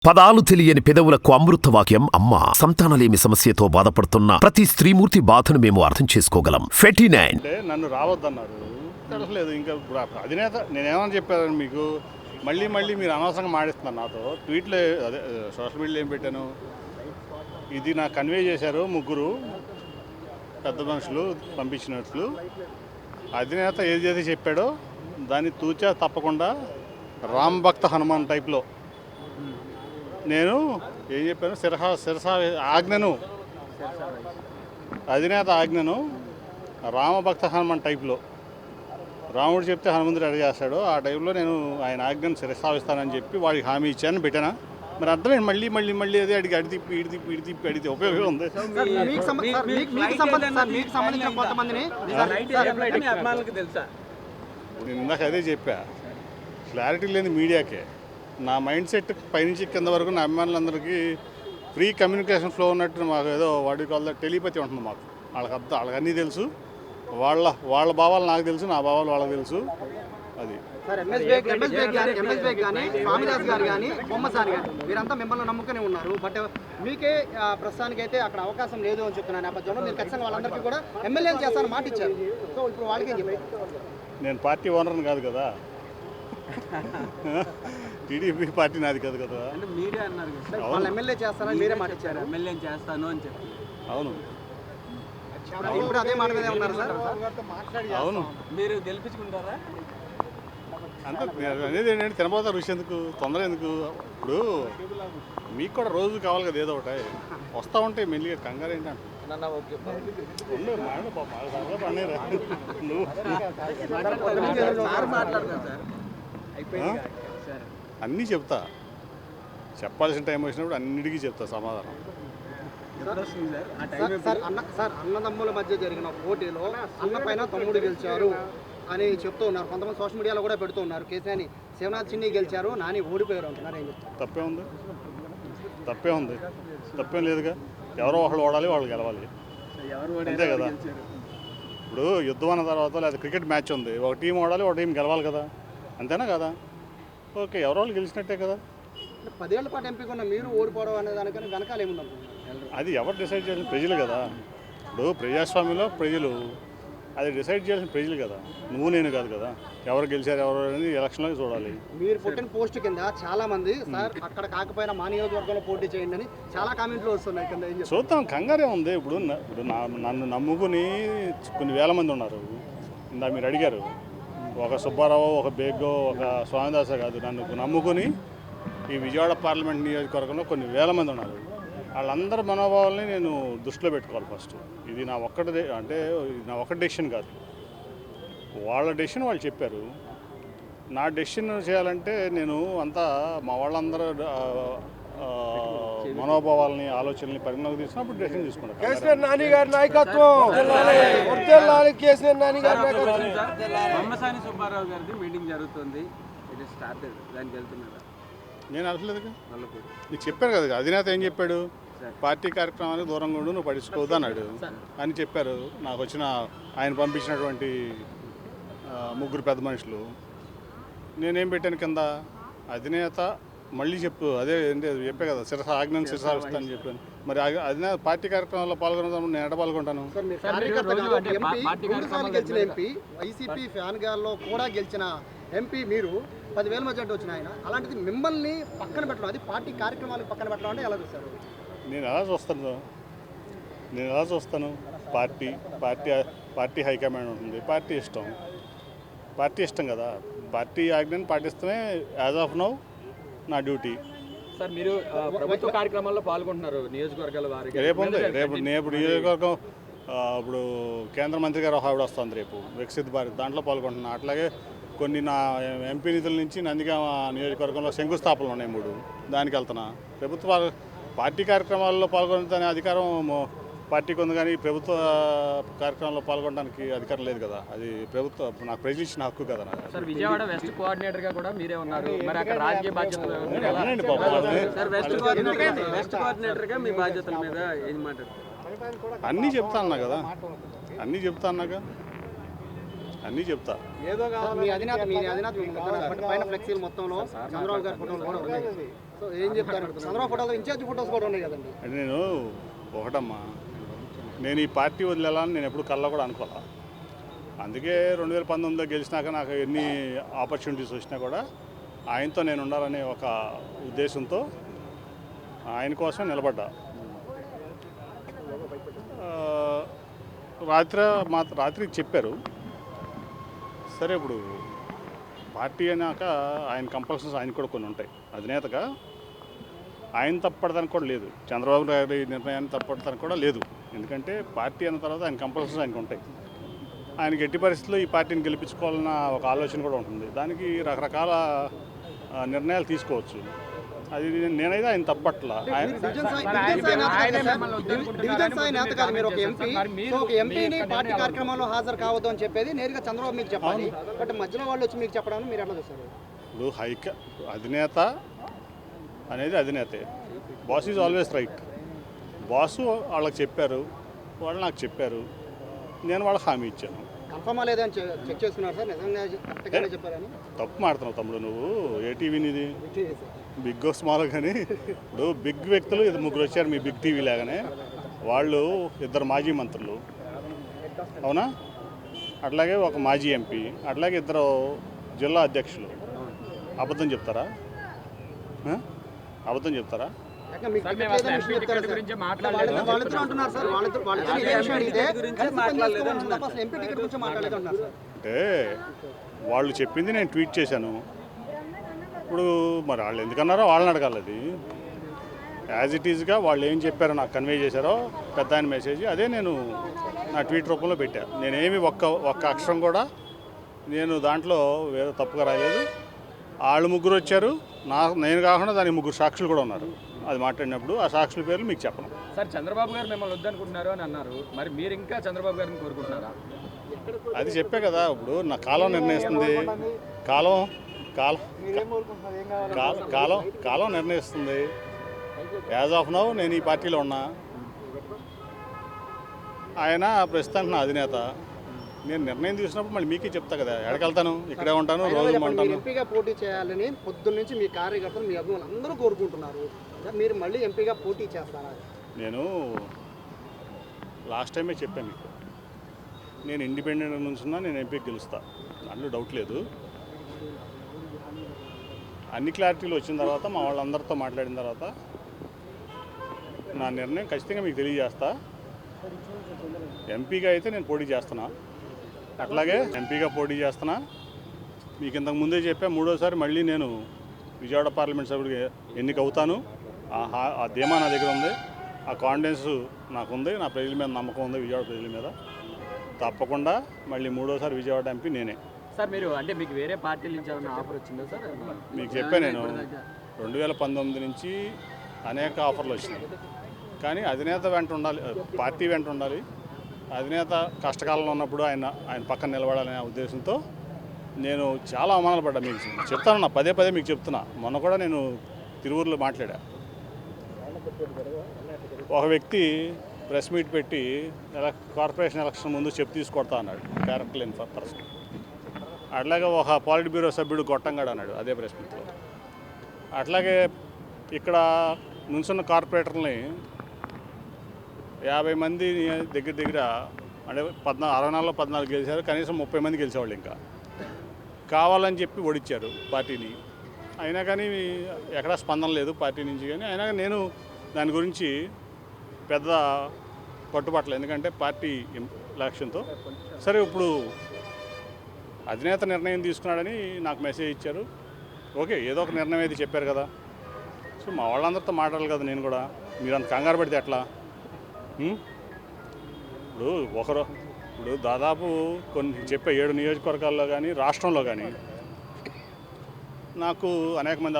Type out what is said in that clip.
పదాలు తెలియని పెదవులకు అమృతవాక్యం అమ్మ. సంతానలేమి సమస్యతో బాధపడుతున్న ప్రతి స్త్రీమూర్తి బాధను మేము అర్థం చేసుకోగలం. ఫెటినైన్ అంటే నన్ను రావద్దన్నారు, తెలియలేదు. ఇంకా అధినేత నేనేమని చెప్పాను మీకు, మళ్ళీ మీరు అనవసరంగా మాడిస్తున్నారు నాతో. ట్వీట్లో అదే సోషల్ మీడియాలో ఏం పెట్టాను, ఇది నాకు కన్వే చేశారు ముగ్గురు పెద్ద మనుషులు పంపించినట్లు. అధినేత ఏదైతే చెప్పాడో దాన్ని తూచా తప్పకుండా రామ్ భక్త హనుమాన్ టైప్లో నేను ఏం చెప్పాను, శిరసా ఆజ్ఞను, అధినేత ఆజ్ఞను రామభక్త హనుమాన్ టైప్లో, రాముడు చెప్తే హనుమంతుడు అడిగేస్తాడు ఆ టైంలో నేను ఆయన ఆజ్ఞను శిరసావిస్తానని చెప్పి వాడికి హామీ ఇచ్చాను పెట్టానా. మరి అర్థమైంది, మళ్ళీ అదే ఇడి తిప్పి అడిగితే ఉపయోగం ఉంది. నేను ఇందాక అదే చెప్పా, క్లారిటీ లేని మీడియాకే. నా మైండ్ సెట్ పైనుంచి కింద వరకు నా అభిమానులందరికీ ఫ్రీ కమ్యూనికేషన్ ఫ్లో ఉన్నట్టు మాకు ఏదో వాడి వాళ్ళ టెలిపతి ఉంటుంది మాకు. వాళ్ళకి అన్నీ తెలుసు, వాళ్ళ భావాలు నాకు తెలుసు, నా భావాలు వాళ్ళకి తెలుసు. అది స్వామిదాస్ గారు కానీ బొమ్మసారి గారు మీరంతా మిమ్మల్ని నమ్ముకునే ఉన్నారు. బట్ మీకే ప్రస్తుతానికి అయితే అక్కడ అవకాశం లేదు అని చెప్తున్నా నేపథ్యంలో మీరు ఖచ్చితంగా వాళ్ళందరికీ కూడా ఎమ్మెల్యేలు చేస్తారని మాట ఇచ్చారు. సో ఇప్పుడు వాళ్ళకి నేను పార్టీ ఓనర్ని కాదు కదా, టీడీపీ పార్టీ నాది కాదు కదా. అంటే మీరే అన్నారు కదా వాళ్ళు ఎమ్మెల్యే చేస్తారని మీరే మాట ఇచ్చారు. ఎమ్మెల్యే చేస్తాను అని చెప్పి. అవును, ఇప్పుడు అదే మాట మీదే ఉన్నారు సార్. అవును, మీరు గెలిపించుకుంటారా? అంతే. అనేది ఏంటంటే తినబోతారు రుచి ఎందుకు, తొందర ఎందుకు. ఇప్పుడు మీకు కూడా రోజు కావాలి కదా ఏదో ఒకటి, వస్తూ ఉంటే మెల్లిగా కంగారు ఏంటంటే అన్నీ చెప్తా, చెప్పాల్సిన టైం వచ్చినప్పుడు అన్నిటికీ చెప్తా సమాధానం. సార్ అన్నదమ్ముల మధ్య జరిగిన పోటీలో అన్న పైన తమ్ముడు గెలిచారు అని చెప్తూ ఉన్నారు. కొంతమంది సోషల్ మీడియాలో కూడా పెడుతూ ఉన్నారు. కేసీఆర్ శివనాథ్ చిన్ని గెలిచారు, నాని ఓడిపోయారు అంటున్నారు. ఏం చెప్తారు? తప్పే ఉంది, తప్పేం లేదుగా. ఎవరో ఒకళ్ళు ఓడాలి, వాళ్ళు గెలవాలి, అంతే కదా. ఇప్పుడు యుద్ధం అన్న తర్వాత లేదా క్రికెట్ మ్యాచ్ ఉంది, ఒక టీం ఓడాలి, ఒక టీం గెలవాలి కదా, అంతేనా కదా. ఓకే, ఎవరో వాళ్ళు గెలిచినట్టే కదా. 10 ఏళ్ల పాటు ఎంపీ ఉన్న మీరు ఓడిపోవడం అనే దానికన్నా వెనకాల ఏముందనుకుంటున్నారు? అది ఎవరు డిసైడ్ చేయాల్సిన ప్రజలు కదా. ఇప్పుడు ప్రజాస్వామ్యంలో ప్రజలు అది డిసైడ్ చేయాల్సిన ప్రజలు కదా, నువ్వు నేను కాదు కదా. ఎవరు గెలిచారు ఎవరు అనేది ఎలక్షన్లో చూడాలి. మీరు పుట్టిన పోస్ట్ కింద చాలా మంది సార్ అక్కడ కాకపోయినా మా నియోజకవర్గంలో పోటీ చేయండి అని చాలా కామెంట్లు వస్తున్నాయి కింద. చూద్దాం, కంగారే ఉంది. ఇప్పుడు నన్ను నమ్ముకుని కొన్ని వేల మంది ఉన్నారు. ఇందా మీరు అడిగారు, ఒక సుబ్బారావు, ఒక బేగ్గో, ఒక స్వామిదాస కాదు, నన్ను నమ్ముకుని ఈ విజయవాడ పార్లమెంట్ నియోజకవర్గంలో కొన్ని వేల మంది ఉన్నారు. వాళ్ళందరి మనోభావాలని నేను దృష్టిలో పెట్టుకోవాలి ఫస్ట్. ఇది నా ఒక్కటి డెసిషన్ కాదు, వాళ్ళ డెసిషన్ వాళ్ళు చెప్పారు. నా డెసిషన్ చేయాలంటే నేను అంతా మా వాళ్ళందరూ మనోభావాలని ఆలోచనల్ని పరిగణలోకి తీసుకున్నప్పుడు డెసిషన్ తీసుకుంటాను. కేసీఆర్ నాని గారి నాయకత్వం, కేసీఆర్ నాని గారి నాయకత్వం. బొమ్మసాని సుబ్బారావు గారిది మీటింగ్ జరుగుతుంది, ఇది స్టార్టెడ్, దానికి వెళ్తున్నారా? నేను అసలేదు నీకు చెప్పాను కదా, అధినేత ఏం చెప్పాడు, పార్టీ కార్యక్రమానికి దూరంగా ఉండు, నువ్వు పట్టించుకోవద్దు అన్నాడు అని చెప్పారు. నాకు వచ్చిన ఆయన పంపించినటువంటి ముగ్గురు పెద్ద మనుషులు. నేనేం పెట్టాను కింద, అధినేత మళ్ళీ అదే చెప్పే కదా, ఆజ్ఞను శిరసావిస్తానని చెప్పాను. మరి అధినేత పార్టీ కార్యక్రమాల్లో పాల్గొనడం నేను ఎక్కడ పాల్గొంటాను? గెలిచిన ఎంపీ, వైసీపీ ఫ్యాన్ గాల్లో కూడా గెలిచిన ఎంపీ మీరు 10,000 మధ్య వచ్చిన ఆయన, అలాంటిది మిమ్మల్ని పక్కన పెట్టడం, అది పార్టీ కార్యక్రమాలకు పక్కన పెట్టడం అంటే ఎలా చూస్తారు? నేను ఎలా చూస్తాను, పార్టీ హైకమాండ్ ఉంటుంది, పార్టీ ఇష్టం కదా. పార్టీ ఆజ్ఞను పాటిస్తమే యాజ్ ఆఫ్ నౌ నా డ్యూటీ. సార్ మీరు ప్రభుత్వ కార్యక్రమాల్లో పాల్గొంటున్నారు నియోజకవర్గాల వారికి. రేపు నియోజకవర్గం ఇప్పుడు కేంద్ర మంత్రి గారు ఆవిడ వస్తుంది రేపు, వికసిత్ భారత్, దాంట్లో పాల్గొంటున్నా. అట్లాగే కొన్ని నా ఎంపీ నిధుల నుంచి నందిగామ నియోజకవర్గంలో శంకుస్థాపనలు ఉన్నాయి 3, దానికి వెళ్తున్నా. పార్టీ కార్యక్రమాల్లో పాల్గొనే అధికారం పార్టీకి ఉంది, కానీ ప్రభుత్వ కార్యక్రమాల్లో పాల్గొనడానికి అధికారం లేదు కదా. అది నాకు ప్రజలు ఇచ్చిన హక్కు కదా. సార్ విజయవాడ వెస్ట్ కోఆర్డినేటర్గా కూడా మీరే ఉన్నారు, మరి అక్కడ రాజకీయ బాధ్యతలు వెస్ట్ కోఆర్డినేటర్గా మీ బాధ్యతల మీద ఏం మాట్లాడుతారు? అన్నీ చెప్తా అన్నా కదా, అన్నీ చెప్తా. మీ అధినేత బట్ పైన ఫ్లెక్సీలు మొత్తంలో చంద్రబాబు గారి ఫోటోలు కూడా ఉన్నాయి. సో ఏం చెప్తారు? చంద్రబాబు ఫోటోలు ఇన్ఛార్జ్ ఫోటోస్ కూడా ఉన్నాయి కదండి. అంటే నేను ఒకటమ్మా, నేను ఈ పార్టీ వదిలేయాలని నేను ఎప్పుడు కళ్ళ కూడా అనుకోవాలా. అందుకే 2019లో గెలిచినాక నాకు ఎన్ని ఆపర్చునిటీస్ వచ్చినా కూడా ఆయనతో నేను ఉండాలనే ఒక ఉద్దేశంతో ఆయన కోసం నిలబడ్డా. రాత్రి చెప్పారు. సరే, ఇప్పుడు పార్టీ అన్నాక ఆయన కంపల్సరీస్ ఆయన కూడా కొన్ని ఉంటాయి. అధినేతగా ఆయన తప్పడదానికి కూడా లేదు, చంద్రబాబు గారి నిర్ణయాన్ని తప్పడదానికి కూడా లేదు. ఎందుకంటే పార్టీ అన్న తర్వాత ఆయన కంపల్సరీస్ ఆయనకు ఉంటాయి. ఆయనకి ఎట్టి పరిస్థితుల్లో ఈ పార్టీని గెలిపించుకోవాలన్న ఒక ఆలోచన కూడా ఉంటుంది. దానికి రకరకాల నిర్ణయాలు తీసుకోవచ్చు. అది నేనైతే ఆయన తప్పట్లా. ఎంపీని పార్టీ కార్యక్రమంలో హాజరు కావద్దు అని చెప్పేది నేరుగా చంద్రబాబు మీకు చెప్పాలి. బట్ మధ్యలో వాళ్ళు వచ్చి మీకు చెప్పడానికి మీరు ఎట్లా చూస్తారు? ఇప్పుడు అధినేత అనేది అధినేతే. Boss is always right. Boss వాళ్ళకి చెప్పారు, వాళ్ళు నాకు చెప్పారు, నేను వాళ్ళకి హామీ ఇచ్చాను. కన్ఫర్మా లేదని చెక్ చేసుకున్నారు సార్, నిజంగా కరెక్ట్గానే చెప్పారని? తప్పు మాడుతున్నావు తమ్ముడు నువ్వు. ఏ టీవీనిది? బిగ్ స్మాల్ కానీ ఇప్పుడు బిగ్ వ్యక్తులు ఇది ముగ్గురు వచ్చారు మీ బిగ్ టీవీ లాగానే. వాళ్ళు 2 మాజీ మంత్రులు, అవునా? అట్లాగే ఒక మాజీ ఎంపీ, అట్లాగే 2 జిల్లా అధ్యక్షులు. అబద్ధం చెప్తారా? అబద్ధం చెప్తారా? అంటే వాళ్ళు చెప్పింది నేను ట్వీట్ చేశాను. ఇప్పుడు మరి వాళ్ళు ఎందుకన్నారో వాళ్ళని అడగాలి. అది యాజ్ ఇట్ ఈజ్గా వాళ్ళు ఏం చెప్పారో నాకు కన్వే చేశారో పెద్ద ఆయన మెసేజ్, అదే నేను నా ట్వీట్ రూపంలో పెట్టాను. నేనేమి ఒక్క అక్షరం కూడా నేను దాంట్లో వేరే తప్పుగా రాయలేదు. వాళ్ళు ముగ్గురు వచ్చారు, నేను కాకుండా దానికి 3 సాక్షులు కూడా ఉన్నారు. అది మాట్లాడినప్పుడు ఆ సాక్షుల పేర్లు మీకు చెప్పను. సార్, చంద్రబాబు గారు మిమ్మల్ని వద్దనుకుంటున్నారు అని అన్నారు, మరి మీరు ఇంకా చంద్రబాబు గారిని కోరుకుంటున్నారా? అది చెప్పే కదా, ఇప్పుడు నా కాలం నిర్ణయిస్తుంది. కాలం నిర్ణయిస్తుంది. యాజ్ ఆఫ్ నౌ నేను ఈ పార్టీలో ఉన్నా. ఆయన ప్రస్తుతానికి నా అధినేత. నేను నిర్ణయం తీసుకున్నప్పుడు మళ్ళీ మీకే చెప్తా కదా. ఎక్కడికెళ్తాను, ఇక్కడే ఉంటాను, రోజు ఉంటాను. ఎంపీగా పోటీ చేయాలని పొద్దున్న నుంచి మీ కార్యకర్తలు, మీ అభిమానులు అందరూ కోరుకుంటున్నారు. మీరు మళ్ళీ ఎంపీగా పోటీ చేస్తారా? నేను లాస్ట్ టైమే చెప్పాను మీకు, నేను ఇండిపెండెంట్ నుంచున్నా, నేను ఎంపీకి గెలుస్తా, అందులో డౌట్ లేదు. అన్ని క్లారిటీలు వచ్చిన తర్వాత మా వాళ్ళందరితో మాట్లాడిన తర్వాత నా నిర్ణయం ఖచ్చితంగా మీకు తెలియజేస్తా. ఎంపీగా అయితే నేను పోటీ చేస్తున్నా, అట్లాగే ఎంపీగా పోటీ చేస్తున్నా. మీకు ఇంతకు ముందే చెప్పా, 3వసారి మళ్ళీ నేను విజయవాడ పార్లమెంట్ సభ్యుడికి ఎన్నిక అవుతాను. ఆ ధీమా నా దగ్గర ఉంది, ఆ కాన్ఫిడెన్స్ నాకు ఉంది, నా ప్రజల మీద నమ్మకం ఉంది, విజయవాడ ప్రజల మీద. తప్పకుండా మళ్ళీ 3వసారి విజయవాడ ఎంపీ నేనే. సార్, మీరు అంటే మీకు వేరే పార్టీల నుంచి ఏమైనా ఆఫర్ వచ్చిందా సార్? మీకు చెప్పాను, నేను 2019 నుంచి అనేక ఆఫర్లు వచ్చినాయి. కానీ అధినేత వెంట ఉండాలి, పార్టీ వెంట ఉండాలి. అధినేత కష్టకాలంలో ఉన్నప్పుడు ఆయన పక్కన నిలబడాలనే ఉద్దేశంతో నేను చాలా అవమానాలు పడ్డా. మీకు చెప్తాను, నా పదే మీకు చెప్తున్నా. మొన్న కూడా నేను తిరువూరులో మాట్లాడా. ఒక వ్యక్తి ప్రెస్ మీట్ పెట్టి కార్పొరేషన్ ఎలక్షన్ ముందు చెప్పు తీసుకొడతా అన్నాడు, క్యారెక్టర్ లేని పర్సన్. అట్లాగే ఒక పాలిట్ బ్యూరో సభ్యుడు గొట్టంగాడు అన్నాడు అదే ప్రెస్ మీట్లో. అట్లాగే ఇక్కడ నుంచున్న కార్పొరేటర్ని 50 మంది దగ్గర అంటే 64లో 14 గెలిచారు, కనీసం 30 మంది గెలిచేవాళ్ళు. ఇంకా కావాలని చెప్పి ఓడించారు పార్టీని. అయినా కానీ ఎక్కడా స్పందన లేదు పార్టీ నుంచి. కానీ అయినా నేను దాని గురించి పెద్ద పట్టుబట్టలేదు, ఎందుకంటే పార్టీ లక్ష్యంతో. సరే, ఇప్పుడు అధినేత నిర్ణయం తీసుకున్నాడని నాకు మెసేజ్ ఇచ్చారు. ఓకే, ఏదో ఒక నిర్ణయం అయితే చెప్పారు కదా. సో మా వాళ్ళందరితో మాట్లాడాలి కదా నేను కూడా. మీరు అంత కంగారు పడితే ఎట్లా? ఇప్పుడు దాదాపు కొన్ని చెప్పే 7 నియోజకవర్గాల్లో కానీ రాష్ట్రంలో కానీ నాకు అనేక మంది